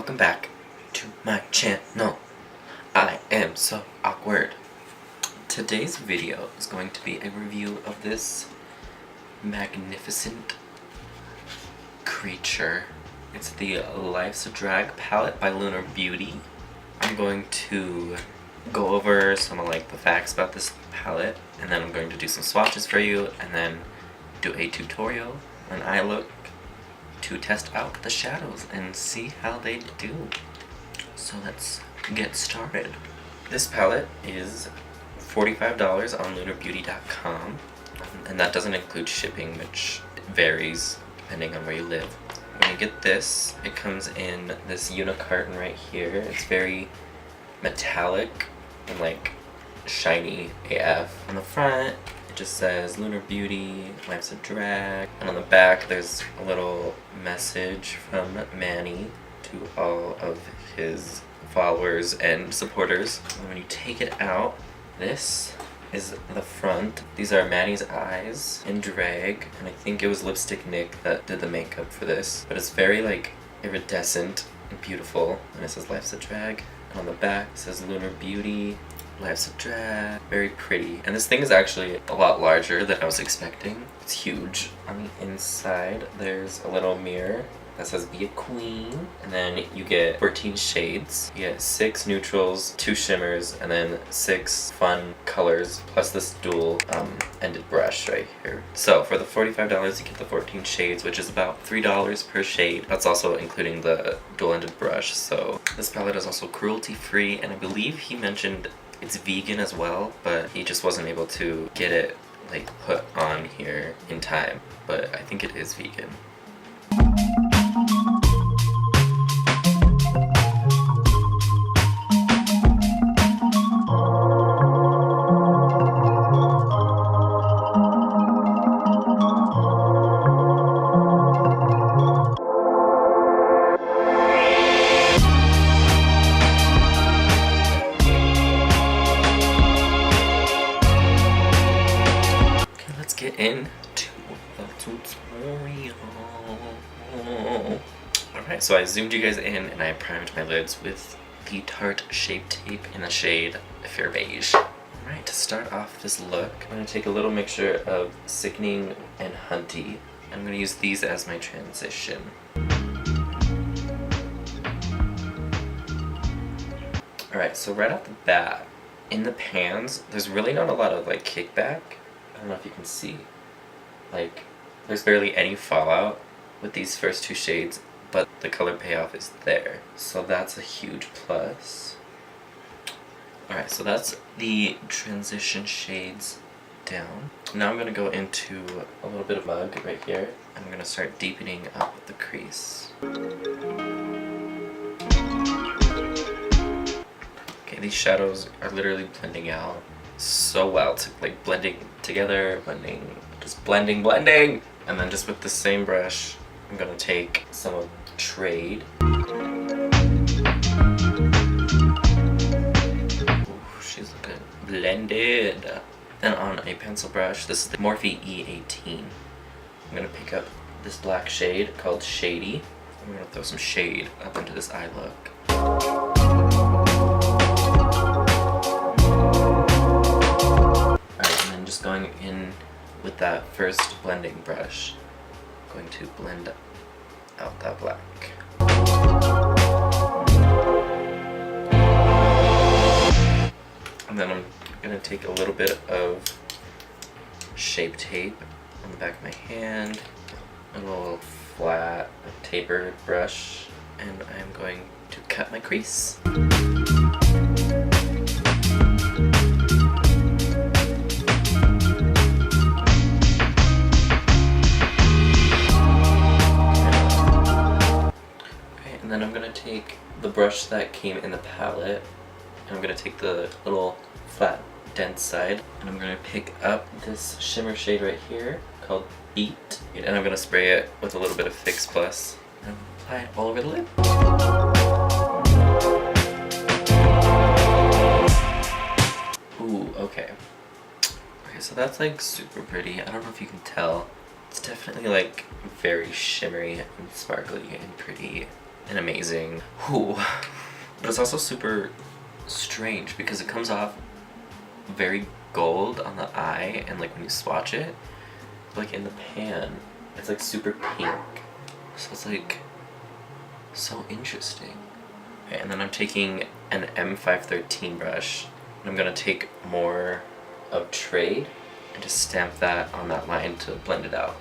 welcome back to my channel. I am so awkward. Today's video is going to be a review of this magnificent creature. It's the Life's Drag palette by Lunar Beauty. I'm going to go over some of the facts about this palette, and then I'm going to do some swatches for you, and then do a tutorial on eye look to test out the shadows and see how they do. So let's get started. This palette is $45 on lunarbeauty.com, and that doesn't include shipping, which varies depending on where you live. When you get this, it comes in this unicarton right here. It's very metallic and shiny AF. On the front, it just says Lunar Beauty, Life's a Drag, and on the back there's a little message from Manny to all of his followers and supporters. And when you take it out, this is the front. These are Manny's eyes in drag, and I think it was Lipstick Nick that did the makeup for this. But it's very iridescent and beautiful, and it says Life's a Drag. And on the back it says Lunar Beauty, Life's a Drag. Very pretty. And this thing is actually a lot larger than I was expecting. It's huge. On the inside there's a little mirror that says Be a Queen, and then you get 14 shades. You get 6 neutrals, 2 shimmers, and then 6 fun colors, plus this dual ended brush right here. So for the $45 you get the 14 shades, which is about $3 per shade. That's also including the dual ended brush. So this palette is also cruelty free, and I believe he mentioned it's vegan as well, but he just wasn't able to get it put on here in time. But I think it is vegan. Get into the tutorial. Alright, so I zoomed you guys in and I primed my lids with the Tarte Shape Tape in the shade Fair Beige. Alright, to start off this look, I'm going to take a little mixture of Sickening and Hunty. I'm going to use these as my transition. Alright, so right off the bat, in the pans, there's really not a lot of kickback. I don't know if you can see, there's barely any fallout with these first 2 shades, but the color payoff is there, so that's a huge plus. Alright, so that's the transition shades down. Now I'm going to go into a little bit of mug right here. I'm going to start deepening up with the crease. Okay, these shadows are literally blending out so well. It's blending together, blending, and then just with the same brush I'm gonna take some of Trade. Ooh, she's looking blended. Then on a pencil brush, this is the Morphe E18, I'm gonna pick up this black shade called Shady. I'm gonna throw some shade up into this eye look. Just going in with that first blending brush, I'm going to blend out that black. And then I'm going to take a little bit of Shape Tape on the back of my hand, a little flat tapered brush, and I'm going to cut my crease. Then I'm going to take the brush that came in the palette, and I'm going to take the little flat dense side, and I'm going to pick up this shimmer shade right here called Beat, and I'm going to spray it with a little bit of Fix Plus and apply it all over the lid. Ooh, okay. Okay, so that's super pretty. I don't know if you can tell. It's definitely very shimmery and sparkly and pretty. and amazing. Ooh. But it's also super strange because it comes off very gold on the eye, and like when you swatch it, like in the pan, it's like super pink. So it's like so interesting. Okay, and then I'm taking an M513 brush, and I'm gonna take more of Trade and just stamp that on that line to blend it out.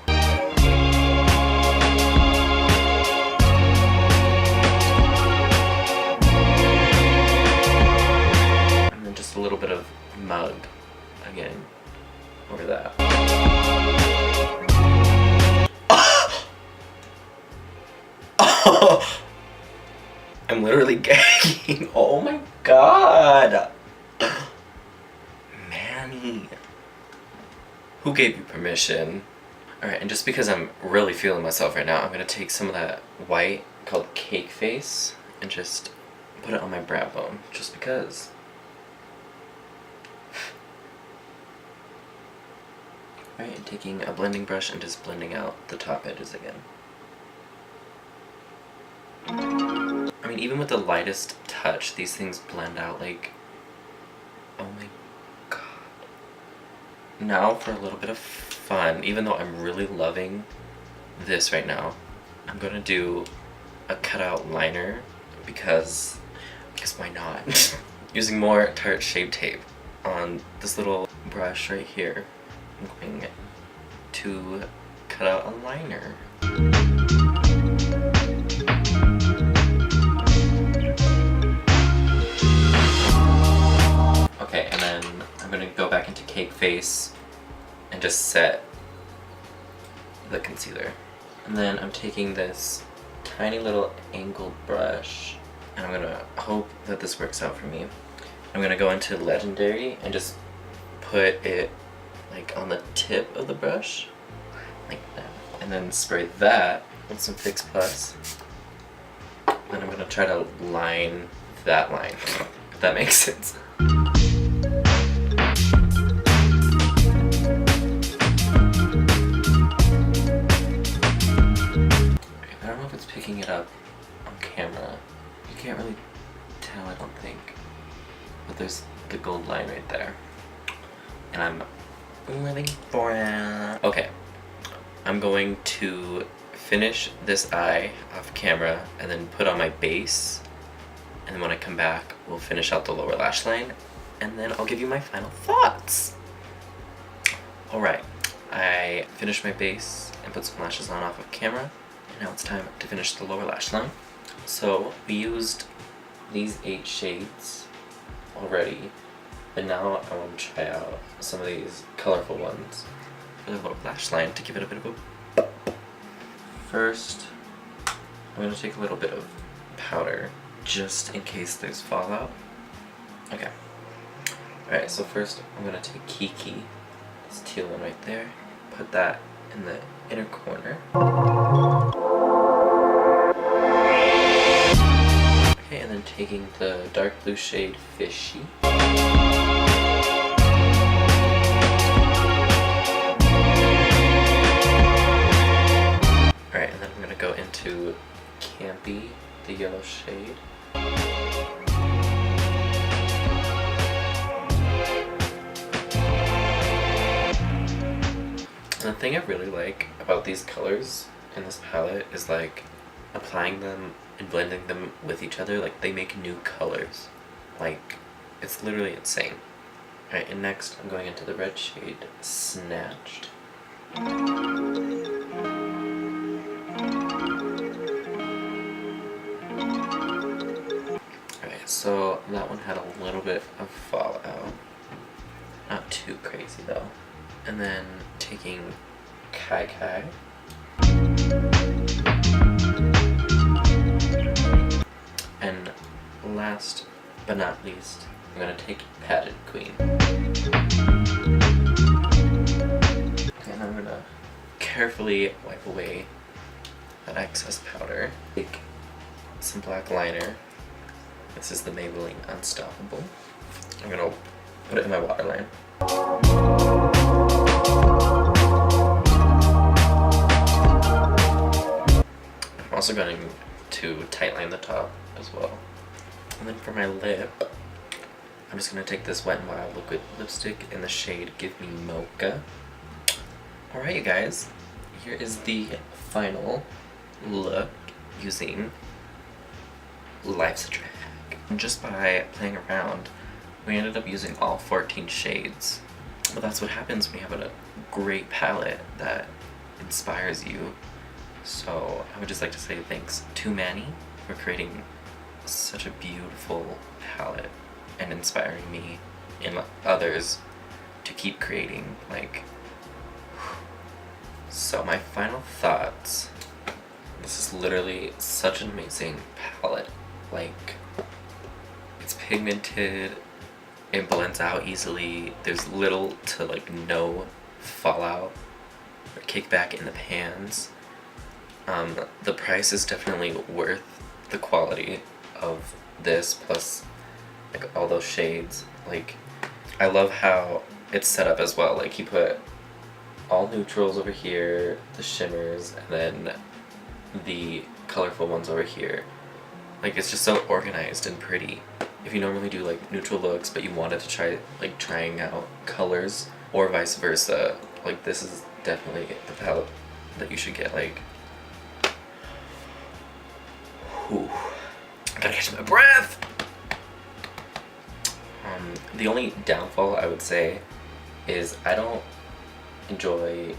And then just a little bit of Mug again over that. I'm literally gagging. Oh my god. Manny. Who gave you permission? Alright, and just because I'm really feeling myself right now, I'm gonna take some of that white called Cake Face and just put it on my brow bone. Just because. Alright, and taking a blending brush and just blending out the top edges again. I mean, even with the lightest touch, these things blend out like, oh my god. Now for a little bit of fun, even though I'm really loving this right now, I'm gonna do a cutout liner because why not? Using more Tarte Shape Tape on this little brush right here, I'm going to cut out a liner. Okay, and then I'm gonna go back into Cake Face and just set the concealer. And then I'm taking this tiny little angled brush, and I'm gonna hope that this works out for me. I'm gonna go into Legendary and just put it like on the tip of the brush, like that. And then spray that with some Fix Plus. And I'm gonna try to line that line, if that makes sense. I don't know if it's picking it up on camera. You can't really tell, I don't think. But there's the gold line right there. And I'm living for it. Okay. I'm going to finish this eye off camera and then put on my base. And then when I come back, we'll finish out the lower lash line. And then I'll give you my final thoughts. Alright. I finished my base and put some lashes on off of camera. And now it's time to finish the lower lash line. So we used these 8 shades already, but now I want to try out some of these colorful ones for the lower lash line to give it a bit of a... First, I'm going to take a little bit of powder just in case there's fallout. Okay. Alright, so first I'm going to take Kiki, this teal one right there, put that in the inner corner. Okay, and then taking the dark blue shade Fishy. Alright, and then I'm going to go into Campy, the yellow shade. And the thing I really like about these colors in this palette is like applying them and blending them with each other, like they make new colors. Like, it's literally insane. Alright, and next I'm going into the red shade Snatched. Alright, so that one had a little bit of fallout. Not too crazy though. And then taking Kai Kai. And last but not least, I'm gonna take Pageant Queen. Okay, and I'm gonna carefully wipe away that excess powder. Take some black liner. This is the Maybelline Unstoppable. I'm gonna put it in my waterline. I'm also going to tightline the top as well. And then for my lip, I'm just going to take this Wet n Wild liquid lipstick in the shade Give Me Mocha. Alright you guys, here is the final look using Life's Drag. And just by playing around, we ended up using all 14 shades. But that's what happens when you have a great palette that inspires you. So I would just like to say thanks to Manny for creating such a beautiful palette and inspiring me and others to keep creating. Like, so my final thoughts. This is literally such an amazing palette. Like, it's pigmented, it blends out easily, there's little to like no fallout or kickback in the pans. The price is definitely worth the quality of this, plus like all those shades. Like, I love how it's set up as well. Like, he put all neutrals over here, the shimmers, and then the colorful ones over here. Like, it's just so organized and pretty. If you normally do like neutral looks but you wanted to try like trying out colors, or vice versa, like this is definitely the palette that you should get. Like, whew, I gotta catch my breath. The only downfall I would say is I don't enjoy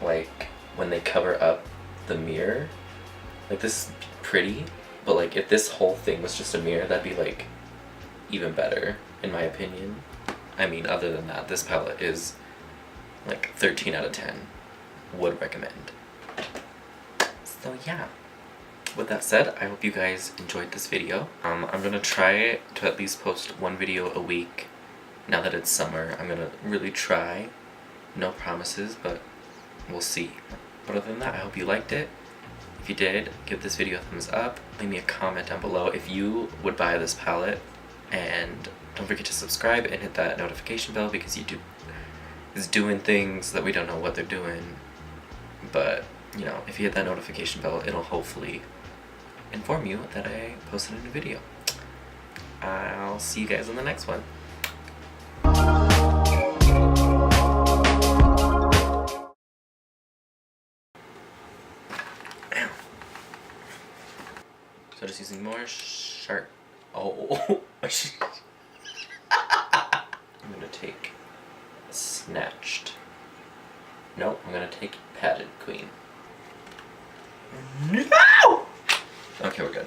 like when they cover up the mirror. Like, this is pretty, but like if this whole thing was just a mirror, that'd be like even better in my opinion. I mean, other than that, this palette is like 13 out of 10. Would recommend. So yeah, with that said, I hope you guys enjoyed this video. I'm gonna try to at least post one video a week now that it's summer. I'm gonna really try. No promises, but we'll see. But other than that, I hope you liked it. If you did, give this video a thumbs up. Leave me a comment down below if you would buy this palette. And don't forget to subscribe and hit that notification bell, because YouTube is doing things that we don't know what they're doing. But, you know, if you hit that notification bell, it'll hopefully inform you that I posted a new video. I'll see you guys in the next one. So just using more sharp. Oh, I'm gonna take Snatched. Nope, I'm gonna take Padded Queen. No! Okay, we're good.